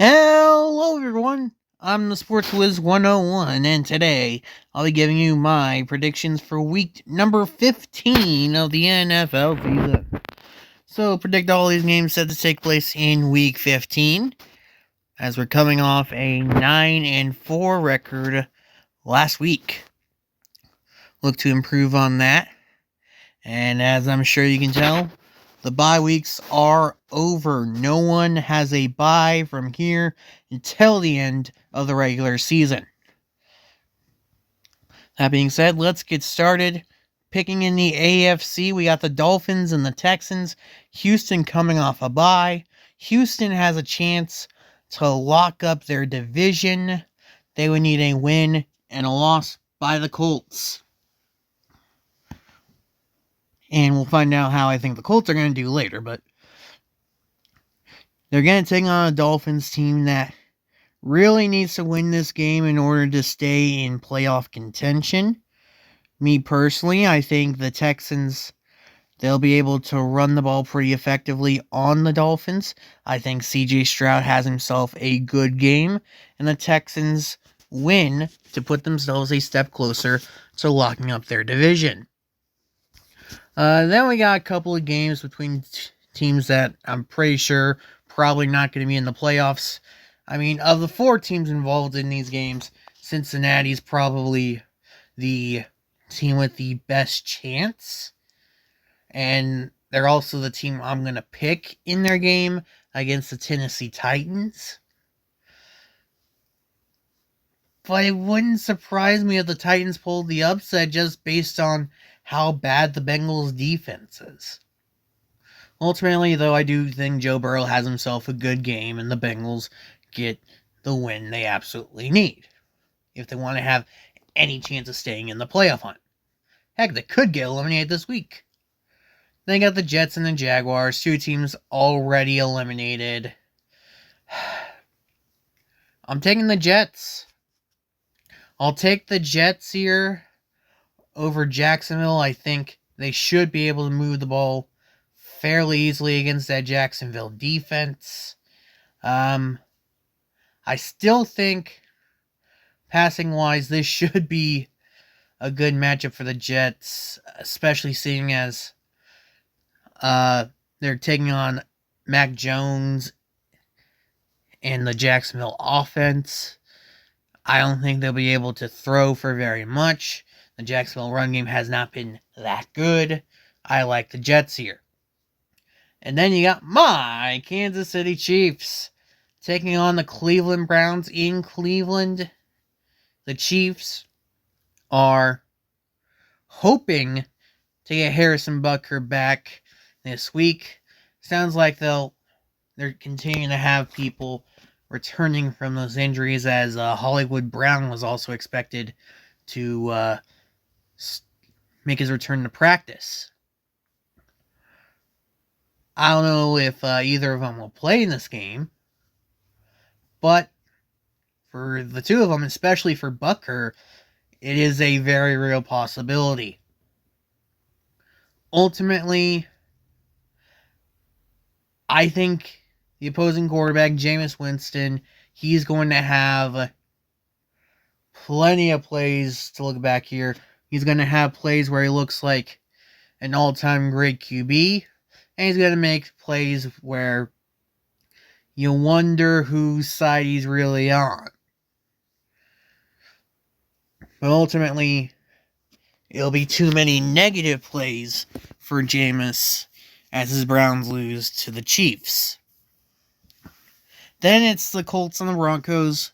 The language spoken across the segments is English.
Hello, everyone. I'm the Sports Wiz 101, and today I'll be giving you my predictions for week number 15 of the NFL season. So, predict all these games set to take place in week 15, as we're coming off a 9-4 record last week. Look to improve on that, and as I'm sure you can tell, the bye weeks are over. No one has a bye from here until the end of the regular season. That being said, let's get started. Picking in the AFC, we got the Dolphins and the Texans. Houston coming off a bye. Houston has a chance to lock up their division. They would need a win and a loss by the Colts. And we'll find out how I think the Colts are going to do later, but they're going to take on a Dolphins team that really needs to win this game in order to stay in playoff contention. Me personally, I think the Texans, they'll be able to run the ball pretty effectively on the Dolphins. I think CJ Stroud has himself a good game, and the Texans win to put themselves a step closer to locking up their division. Then we got a couple of games between teams that I'm pretty sure probably not going to be in the playoffs. I mean, of the four teams involved in these games, Cincinnati's probably the team with the best chance. And they're also the team I'm going to pick in their game against the Tennessee Titans. But it wouldn't surprise me if the Titans pulled the upset just based on how bad the Bengals' defense is. Ultimately, though, I do think Joe Burrow has himself a good game, and the Bengals get the win they absolutely need if they want to have any chance of staying in the playoff hunt. Heck, they could get eliminated this week. Then you got the Jets and the Jaguars, two teams already eliminated. I'm taking the Jets. I'll take the Jets here over Jacksonville. I think they should be able to move the ball fairly easily against that Jacksonville defense. I still think, passing-wise, this should be a good matchup for the Jets, especially seeing as they're taking on Mac Jones and the Jacksonville offense. I don't think they'll be able to throw for very much. The Jacksonville run game has not been that good. I like the Jets here. And then you got my Kansas City Chiefs taking on the Cleveland Browns in Cleveland. The Chiefs are hoping to get Harrison Butker back this week. Sounds like they're continuing to have people returning from those injuries, as Hollywood Brown was also expected to make his return to practice. I don't know if either of them will play in this game, but for the two of them, especially for Butker, it is a very real possibility. Ultimately, I think the opposing quarterback, Jameis Winston, he's going to have plenty of plays to look back here. He's going to have plays where he looks like an all-time great QB, and he's going to make plays where you wonder whose side he's really on. But ultimately, it'll be too many negative plays for Jameis as his Browns lose to the Chiefs. Then it's the Colts and the Broncos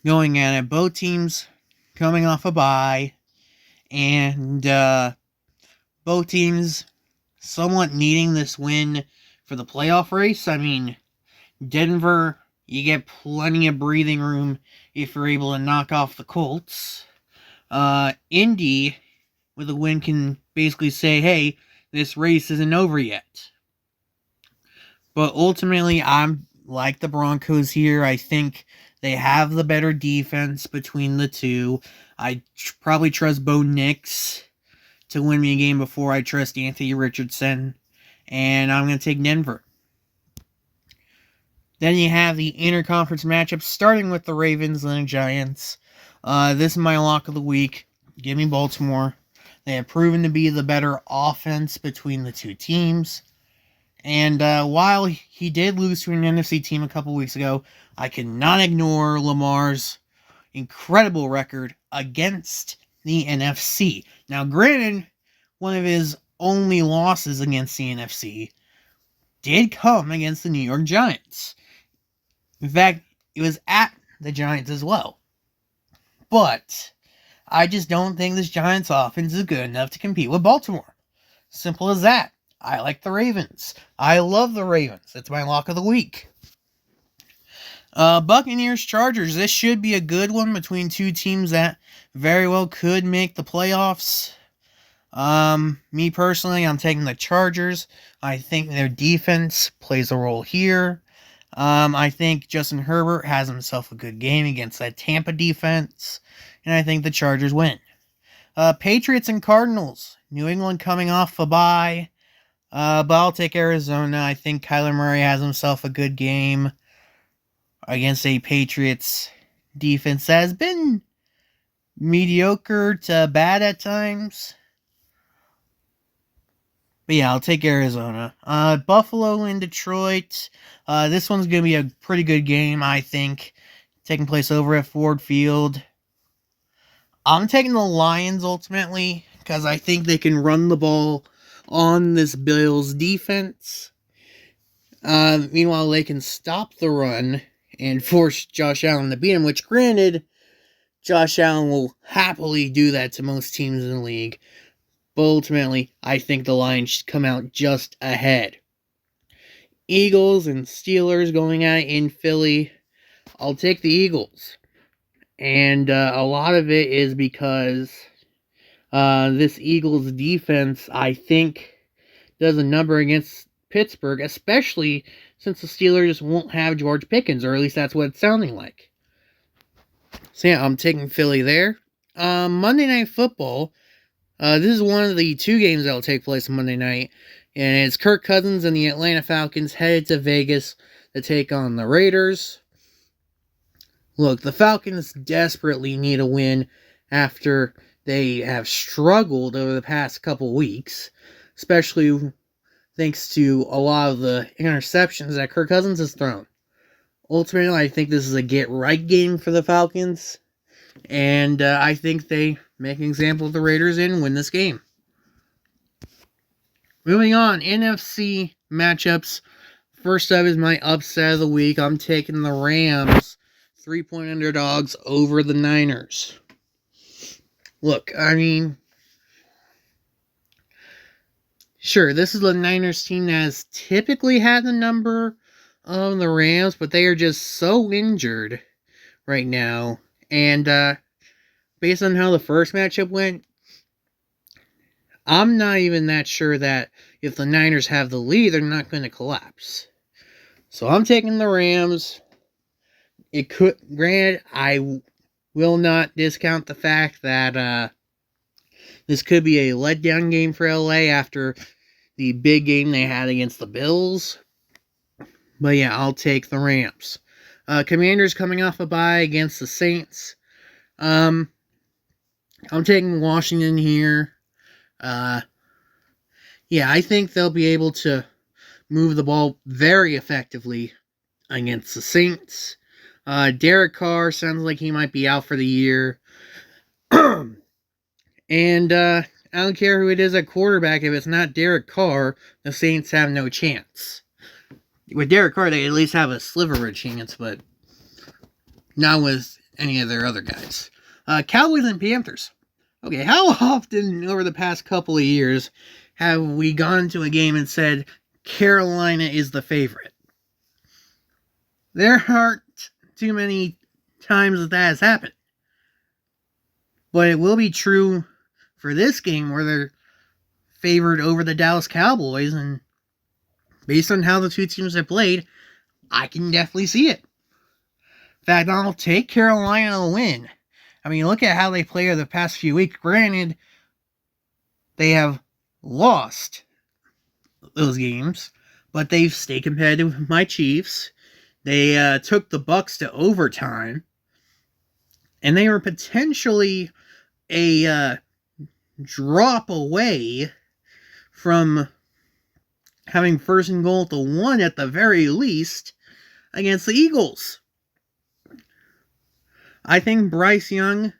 going at it. Both teams coming off a bye, and both teams somewhat needing this win for the playoff race. I mean, Denver, you get plenty of breathing room if you're able to knock off the Colts. Indy, with a win, can basically say, hey, this race isn't over yet. But ultimately, I'm like the Broncos here. I think they have the better defense between the two. I probably trust Bo Nix to win me a game before I trust Anthony Richardson. And I'm going to take Denver. Then you have the interconference matchups, starting with the Ravens and the Giants. This is my lock of the week. Give me Baltimore. They have proven to be the better offense between the two teams. And while he did lose to an NFC team a couple weeks ago, I cannot ignore Lamar's incredible record against the NFC. Now, granted, one of his only losses against the NFC did come against the New York Giants. In fact, it was at the Giants as well. But I just don't think this Giants offense is good enough to compete with Baltimore. Simple as that. I like the Ravens. I love the Ravens. It's my lock of the week. Buccaneers Chargers. This should be a good one between two teams that very well could make the playoffs. Me personally, I'm taking the Chargers. I think their defense plays a role here. I think Justin Herbert has himself a good game against that Tampa defense, and I think the Chargers win. Patriots and Cardinals. New England coming off a bye, but I'll take Arizona. I think Kyler Murray has himself a good game against a Patriots defense that has been mediocre to bad at times. But yeah, I'll take Arizona. Buffalo and Detroit. This one's going to be a pretty good game, I think. Taking place over at Ford Field. I'm taking the Lions ultimately, because I think they can run the ball on this Bills defense. Meanwhile, they can stop the run and force Josh Allen to beat him, which granted, Josh Allen will happily do that to most teams in the league. But ultimately, I think the Lions should come out just ahead. Eagles and Steelers going at it in Philly. I'll take the Eagles. And a lot of it is because this Eagles defense, I think, does a number against Pittsburgh, especially since the Steelers won't have George Pickens, or at least that's what it's sounding like. So yeah, I'm taking Philly there. Monday Night Football. This is one of the two games that will take place on Monday night, and it's Kirk Cousins and the Atlanta Falcons headed to Vegas to take on the Raiders. Look, the Falcons desperately need a win after they have struggled over the past couple weeks, especially thanks to a lot of the interceptions that Kirk Cousins has thrown. Ultimately, I think this is a get-right game for the Falcons, and I think they make an example of the Raiders and win this game. Moving on, NFC matchups. First up is my upset of the week. I'm taking the Rams, 3-point underdogs over the Niners. Look, I mean, sure, this is the Niners team that has typically had the number of the Rams, but they are just so injured right now. And based on how the first matchup went, I'm not even that sure that if the Niners have the lead, they're not going to collapse. So I'm taking the Rams. Granted, I will not discount the fact that this could be a letdown game for LA after the big game they had against the Bills. But yeah, I'll take the Rams. Commanders coming off a bye against the Saints. I'm taking Washington here. Yeah, I think they'll be able to move the ball very effectively against the Saints. Derek Carr sounds like he might be out for the year. And I don't care who it is at quarterback. If it's not Derek Carr, the Saints have no chance. With Derek Carr, they at least have a sliver of a chance, but not with any of their other guys. Cowboys and Panthers. Okay, how often over the past couple of years have we gone to a game and said Carolina is the favorite? There aren't too many times that has happened. But it will be true for this game where they're favored over the Dallas Cowboys, and based on how the two teams have played, I can definitely see it. In fact, I'll take Carolina to win. I mean, look at how they play over the past few weeks. Granted, they have lost those games, but they've stayed competitive with my Chiefs, They took the Bucks to overtime, and they were potentially a drop away from having first and goal at the 1 at the very least against the Eagles. I think Bryce Young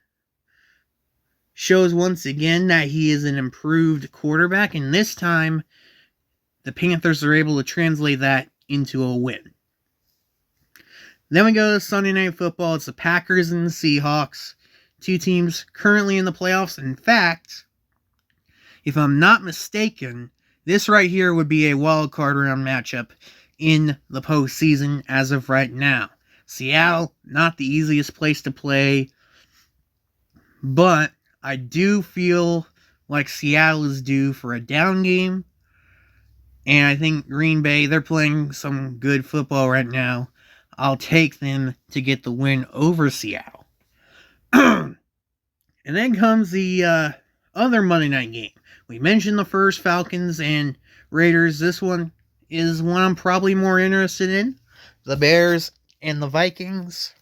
shows once again that he is an improved quarterback, and this time the Panthers are able to translate that into a win. Then we go to Sunday Night Football. It's the Packers and the Seahawks, two teams currently in the playoffs. In fact, if I'm not mistaken, this right here would be a wild card round matchup in the postseason as of right now. Seattle, not the easiest place to play, but I do feel like Seattle is due for a down game, and I think Green Bay, they're playing some good football right now. I'll take them to get the win over Seattle. And then comes the other Monday night game. We mentioned the first, Falcons and Raiders. This one is one I'm probably more interested in. The Bears and the Vikings.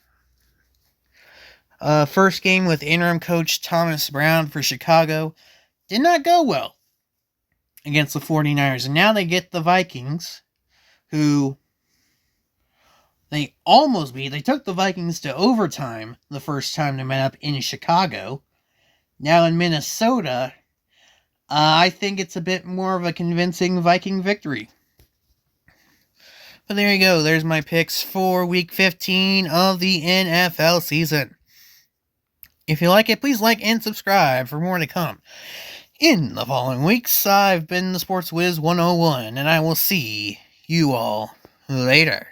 First game with interim coach Thomas Brown for Chicago did not go well against the 49ers. And now they get the Vikings, who they almost beat. They took the Vikings to overtime the first time they met up in Chicago. Now in Minnesota, I think it's a bit more of a convincing Viking victory. But there you go. There's my picks for Week 15 of the NFL season. If you like it, please like and subscribe for more to come. In the following weeks, I've been the Sports Wiz 101, and I will see you all later.